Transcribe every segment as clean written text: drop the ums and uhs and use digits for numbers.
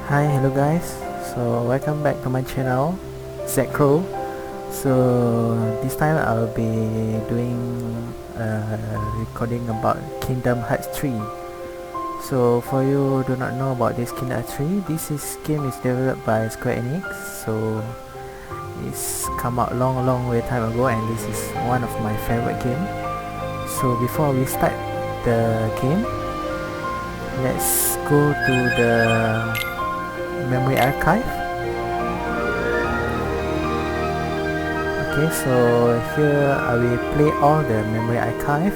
Hi, hello guys. So welcome back to my channel, Crow. So this time I'll be doing a recording about Kingdom Hearts 3. So for you who do not know about this Kingdom Hearts 3, game is developed by Square Enix. So it's come out long way time ago, and this is one of my favorite game. So before we start the game, let's go to the memory archive. Okay, so here I will play all the memory archive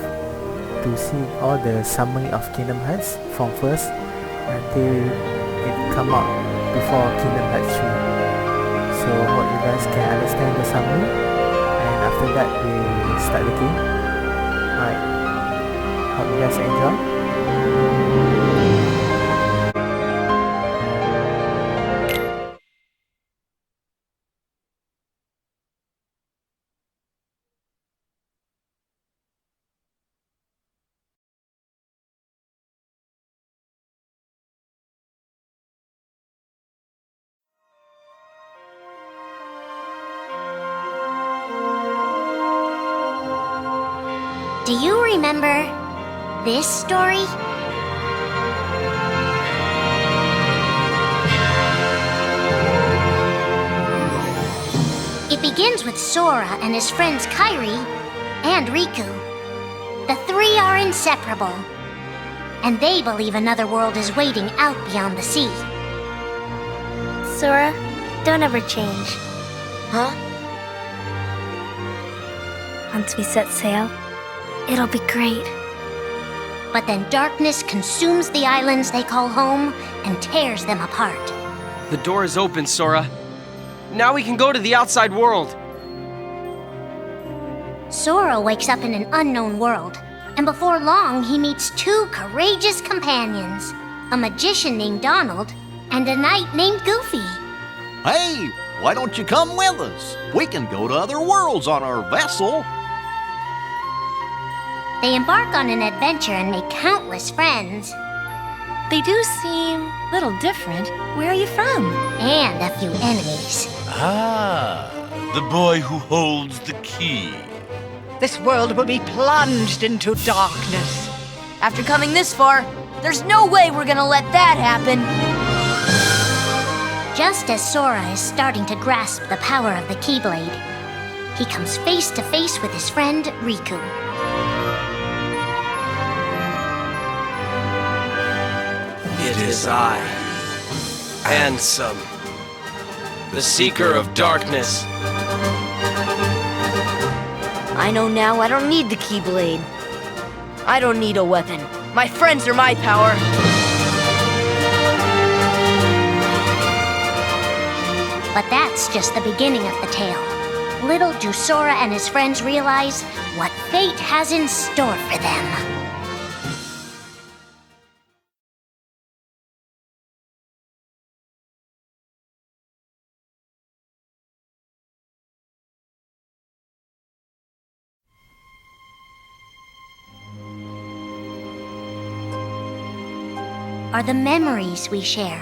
to see all the summary of Kingdom Hearts from first until it come out before Kingdom Hearts 3. So hope you guys can understand the summary, and after that we start the game. Alright, hope you guys enjoy. Do you remember this story? It begins with Sora and his friends Kairi and Riku. The three are inseparable, and they believe another world is waiting out beyond the sea. Sora, don't ever change. Huh? Once we set sail, it'll be great. But then darkness consumes the islands they call home and tears them apart. The door is open, Sora. Now we can go to the outside world. Sora wakes up in an unknown world, and before long he meets two courageous companions, a magician named Donald and a knight named Goofy. Hey, why don't you come with us? We can go to other worlds on our vessel. They embark on an adventure and make countless friends. They do seem a little different. Where are you from? And a few enemies. Ah, the boy who holds the key. This world will be plunged into darkness. After coming this far, there's no way we're gonna let that happen. Just as Sora is starting to grasp the power of the Keyblade, he comes face to face with his friend Riku. It is I, Handsome, the Seeker of Darkness. I know now I don't need the Keyblade. I don't need a weapon. My friends are my power. But that's just the beginning of the tale. Little do Sora and his friends realize what fate has in store for them. Are the memories we share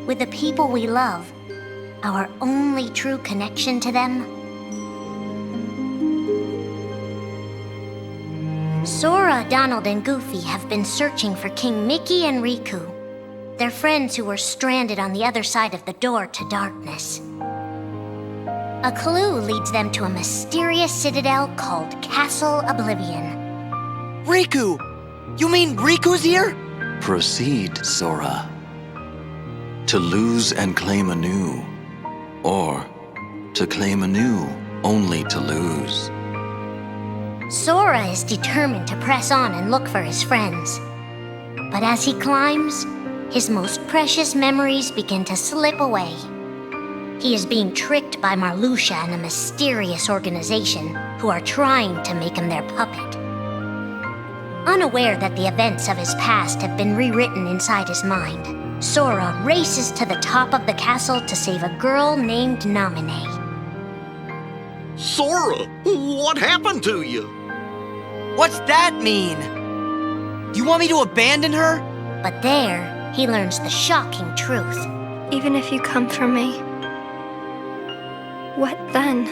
with the people we love our only true connection to them? Sora, Donald, and Goofy have been searching for King Mickey and Riku, their friends who were stranded on the other side of the door to darkness. A clue leads them to a mysterious citadel called Castle Oblivion. Riku! You mean Riku's here? Proceed, Sora. To lose and claim anew, or to claim anew only to lose. Sora is determined to press on and look for his friends. But as he climbs, his most precious memories begin to slip away. He is being tricked by Marluxia and a mysterious organization who are trying to make him their puppet. Unaware that the events of his past have been rewritten inside his mind, Sora races to the top of the castle to save a girl named Naminé. Sora, what happened to you? What's that mean? You want me to abandon her? But there, he learns the shocking truth. Even if you come for me, what then?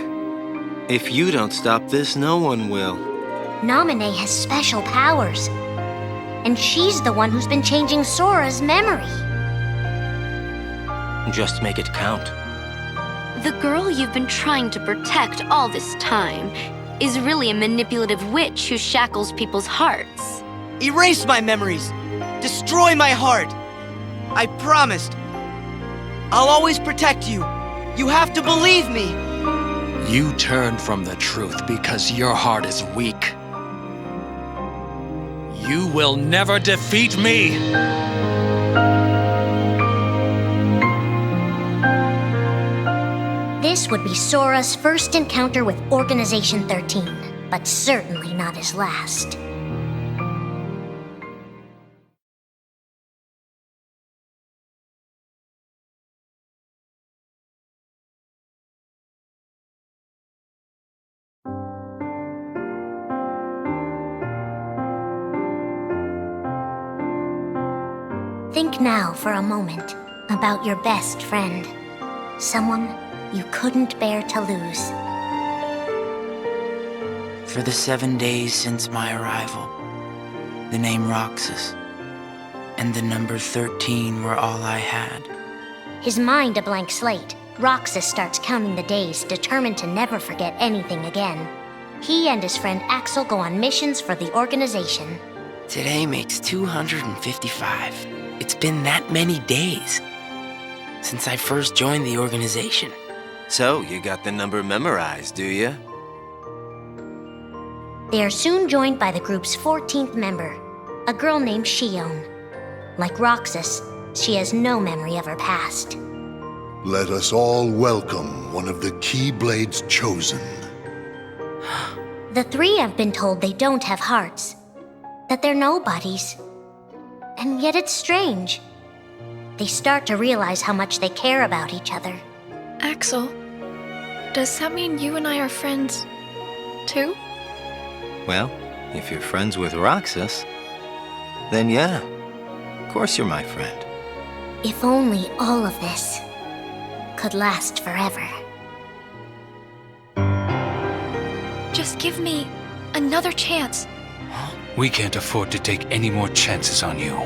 If you don't stop this, no one will. Naminé has special powers. And she's the one who's been changing Sora's memory. Just make it count. The girl you've been trying to protect all this time is really a manipulative witch who shackles people's hearts. Erase my memories. Destroy my heart. I promised. I'll always protect you. You have to believe me. You turn from the truth because your heart is weak. You will never defeat me! This would be Sora's first encounter with Organization 13, but certainly not his last. Think now for a moment about your best friend. Someone you couldn't bear to lose. For the 7 days since my arrival, the name Roxx and the number 13 were all I had. His mind a blank slate, Roxx starts counting the days, determined to never forget anything again. He and his friend Axel go on missions for the organization. Today makes 255. It's been that many days since I first joined the organization. So, you got the number memorized, do you? They are soon joined by the group's 14th member, a girl named Xion. Like Roxx, she has no memory of her past. Let us all welcome one of the Keyblade's chosen. The three have been told they don't have hearts, that they're nobodies. And yet it's strange. They start to realize how much they care about each other. Axel, does that mean you and I are friends, too? Well, if you're friends with Roxx, then yeah, of course you're my friend. If only all of this could last forever. Just give me another chance. We can't afford to take any more chances on you.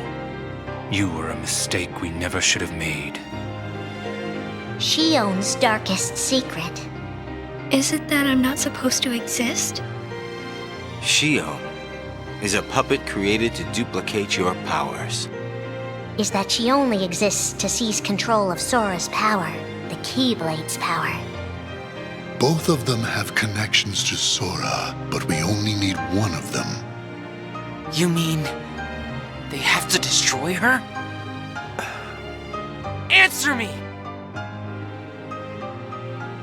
You were a mistake we never should have made. Xion's darkest secret. Is it that I'm not supposed to exist? Xion is a puppet created to duplicate your powers. Is that she only exists to seize control of Sora's power, the Keyblade's power. Both of them have connections to Sora, but we only need one of them. You mean they have to destroy her? Answer me!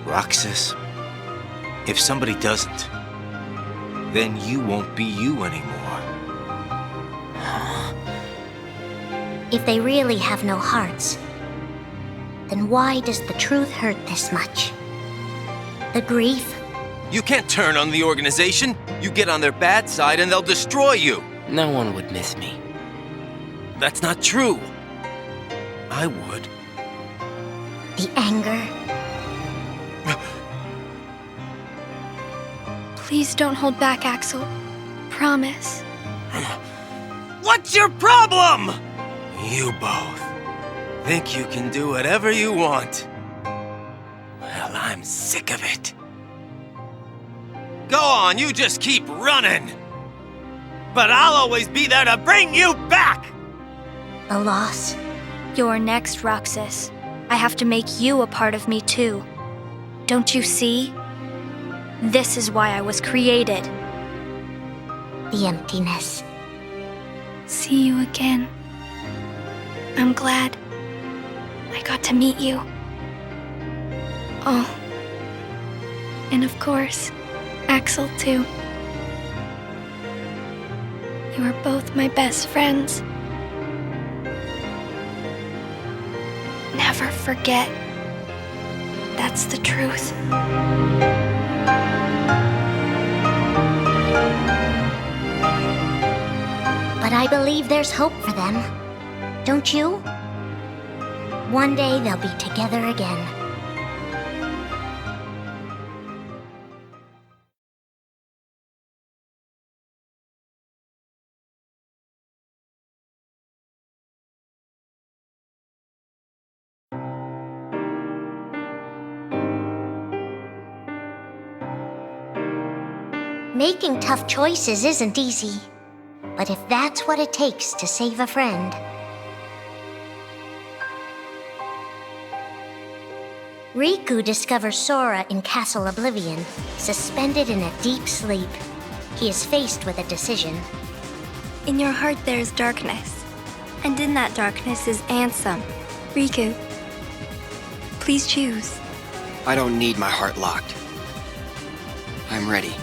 Roxx, if somebody doesn't, then you won't be you anymore. If they really have no hearts, then why does the truth hurt this much? The grief? You can't turn on the organization. You get on their bad side and they'll destroy you. No one would miss me. That's not true. I would. The anger? Please don't hold back, Axel. Promise. What's your problem? You both think you can do whatever you want. Well, I'm sick of it. Go on, you just keep running. But I'll always be there to bring you back! The loss? You're next, Roxx. I have to make you a part of me too. Don't you see? This is why I was created. The emptiness. See you again. I'm glad I got to meet you. Oh. And of course, Axel too. You are both my best friends. Never forget. That's the truth. But I believe there's hope for them. Don't you? One day they'll be together again. Making tough choices isn't easy, but if that's what it takes to save a friend... Riku discovers Sora in Castle Oblivion, suspended in a deep sleep. He is faced with a decision. In your heart there is darkness, and in that darkness is Ansem. Riku, please choose. I don't need my heart locked. I'm ready.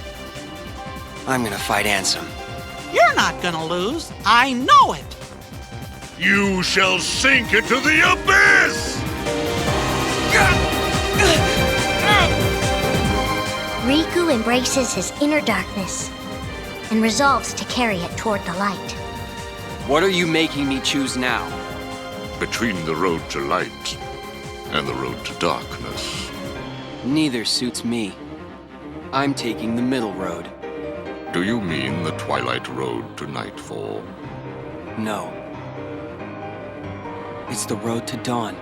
I'm gonna fight Ansem. You're not gonna lose. I know it. You shall sink into the abyss! Riku embraces his inner darkness and resolves to carry it toward the light. What are you making me choose now? Between the road to light and the road to darkness. Neither suits me. I'm taking the middle road. Do you mean the twilight road to nightfall? No. It's the road to dawn.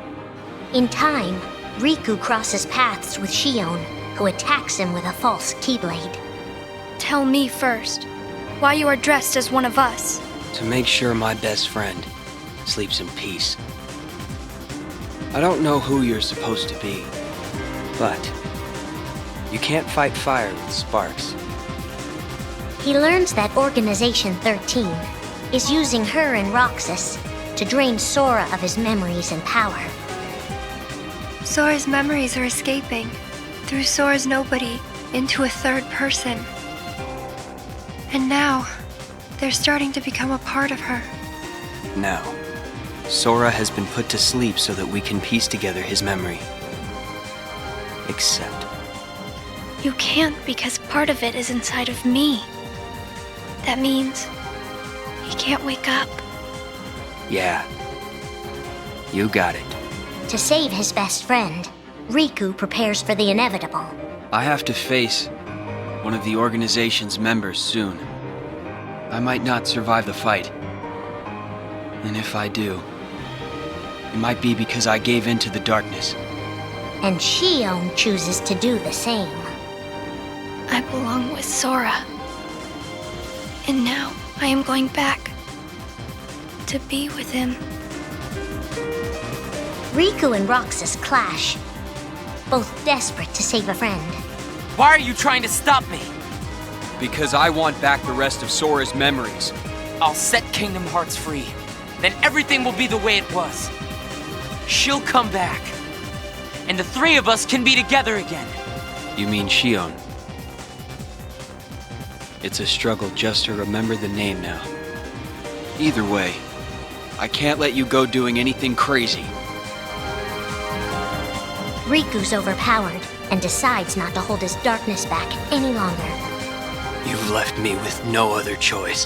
In time, Riku crosses paths with Xion, who attacks him with a false Keyblade. Tell me first, why you are dressed as one of us. To make sure my best friend sleeps in peace. I don't know who you're supposed to be, but you can't fight fire with sparks. He learns that Organization 13 is using her and Roxx to drain Sora of his memories and power. Sora's memories are escaping through Sora's nobody into a third person. And now, they're starting to become a part of her. Now, Sora has been put to sleep so that we can piece together his memory. Except... You can't because part of it is inside of me. That means he can't wake up. Yeah. You got it. To save his best friend, Riku prepares for the inevitable. I have to face one of the organization's members soon. I might not survive the fight. And if I do, it might be because I gave in to the darkness. And Xion chooses to do the same. I belong with Sora. And now I am going back to be with him. Riku and Roxx clash, both desperate to save a friend. Why are you trying to stop me? Because I want back the rest of Sora's memories. I'll set Kingdom Hearts free. Then everything will be the way it was. She'll come back. And the three of us can be together again. You mean Xion? It's a struggle just to remember the name now. Either way, I can't let you go doing anything crazy. Riku's overpowered and decides not to hold his darkness back any longer. You've left me with no other choice.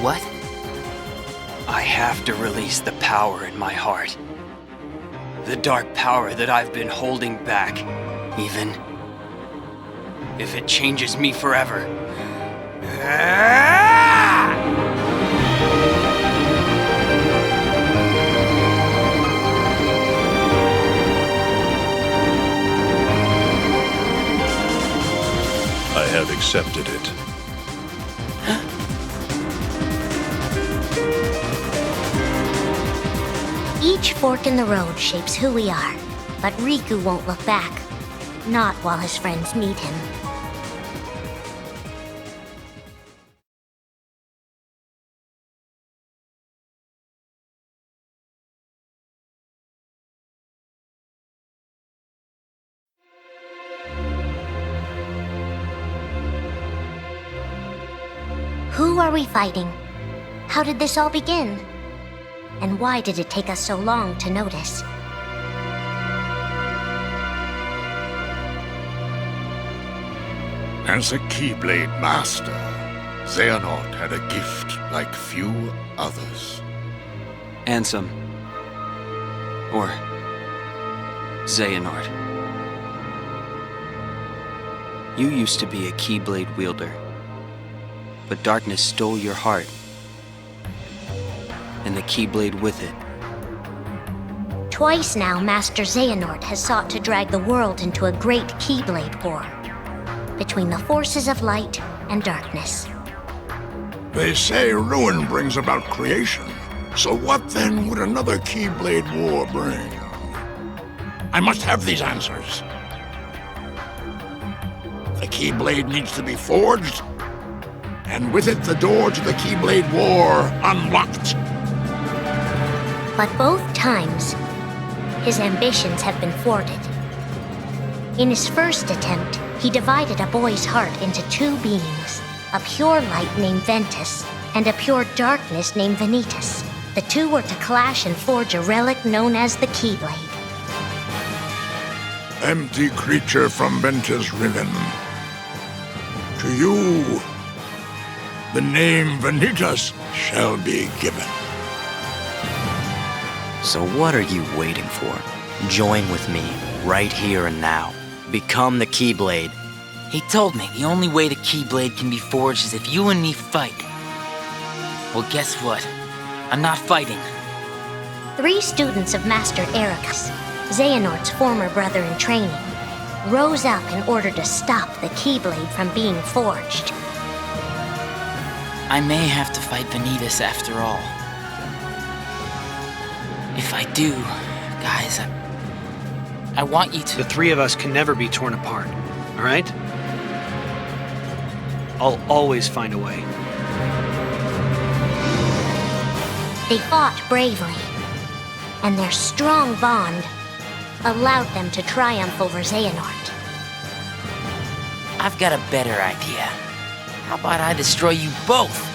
What? I have to release the power in my heart. The dark power that I've been holding back, even if it changes me forever. I have accepted it. Each fork in the road shapes who we are, but Riku won't look back. Not while his friends need him. Who are we fighting? How did this all begin? And why did it take us so long to notice? As a Keyblade master, Xehanort had a gift like few others. Ansem, Or Xehanort. You used to be a Keyblade wielder, but darkness stole your heart, and the Keyblade with it. Twice now, Master Xehanort has sought to drag the world into a great Keyblade War between the forces of light and darkness. They say ruin brings about creation. So what then would another Keyblade War bring? I must have these answers. The Keyblade needs to be forged, and with it the door to the Keyblade War unlocked. But both times, his ambitions have been thwarted. In his first attempt, he divided a boy's heart into two beings, a pure light named Ventus and a pure darkness named Vanitas. The two were to clash and forge a relic known as the Keyblade. Empty creature from Ventus Riven. To you, the name Vanitas shall be given. So what are you waiting for? Join with me, right here and now. Become the Keyblade. He told me the only way the Keyblade can be forged is if you and me fight. Well, guess what? I'm not fighting. 3 students of Master Ericus, Xehanort's former brother in training, rose up in order to stop the Keyblade from being forged. I may have to fight Vanitas after all. If I do, guys, I want you to... The 3 of us can never be torn apart, all right? I'll always find a way. They fought bravely, and their strong bond allowed them to triumph over Xehanort. I've got a better idea. How about I destroy you both?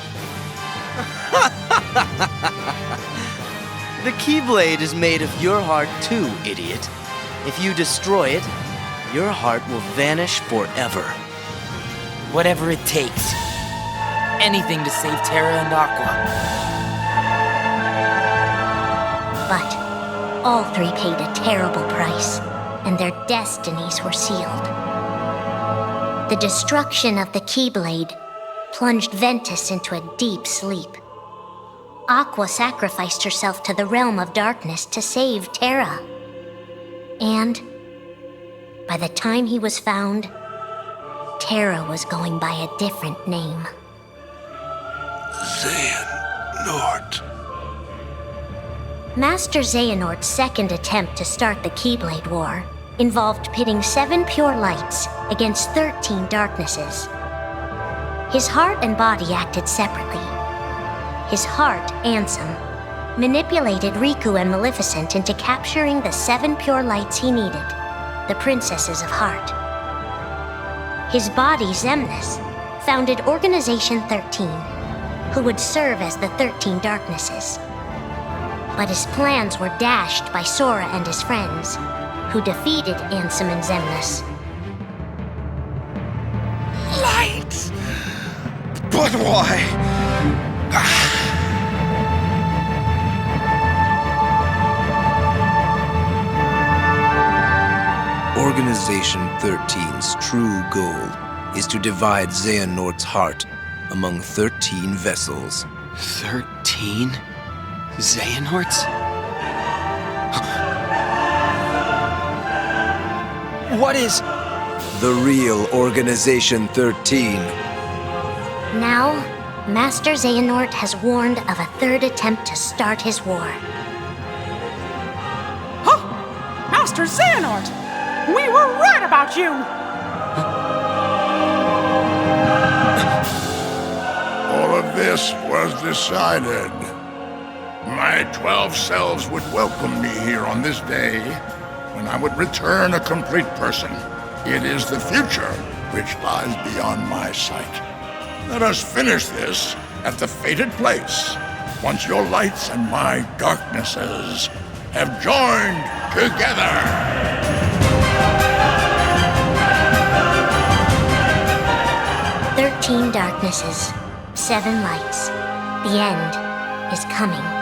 The Keyblade is made of your heart too, idiot. If you destroy it, your heart will vanish forever. Whatever it takes. Anything to save Terra and Aqua. But all 3 paid a terrible price, and their destinies were sealed. The destruction of the Keyblade plunged Ventus into a deep sleep. Aqua sacrificed herself to the realm of darkness to save Terra. And by the time he was found, Terra was going by a different name. Xehanort. Master Xehanort's second attempt to start the Keyblade War involved pitting 7 pure lights against 13 darknesses. His heart and body acted separately. His heart, Ansem, manipulated Riku and Maleficent into capturing the 7 pure lights he needed, the Princesses of Heart. His body, Xemnas, founded Organization 13, who would serve as the 13 darknesses. But his plans were dashed by Sora and his friends, who defeated Ansem and Xemnas. Light! But why? Organization 13's true goal is to divide Xehanort's heart among 13 vessels. 13? Xehanorts? What is... The real Organization 13. Now, Master Xehanort has warned of a 3rd attempt to start his war. Huh! Master Xehanort! We were right about you! All of this was decided. My 12 selves would welcome me here on this day, when I would return a complete person. It is the future which lies beyond my sight. Let us finish this at the fated place, once your lights and my darknesses have joined together. 13 darknesses, 7 lights. The end is coming.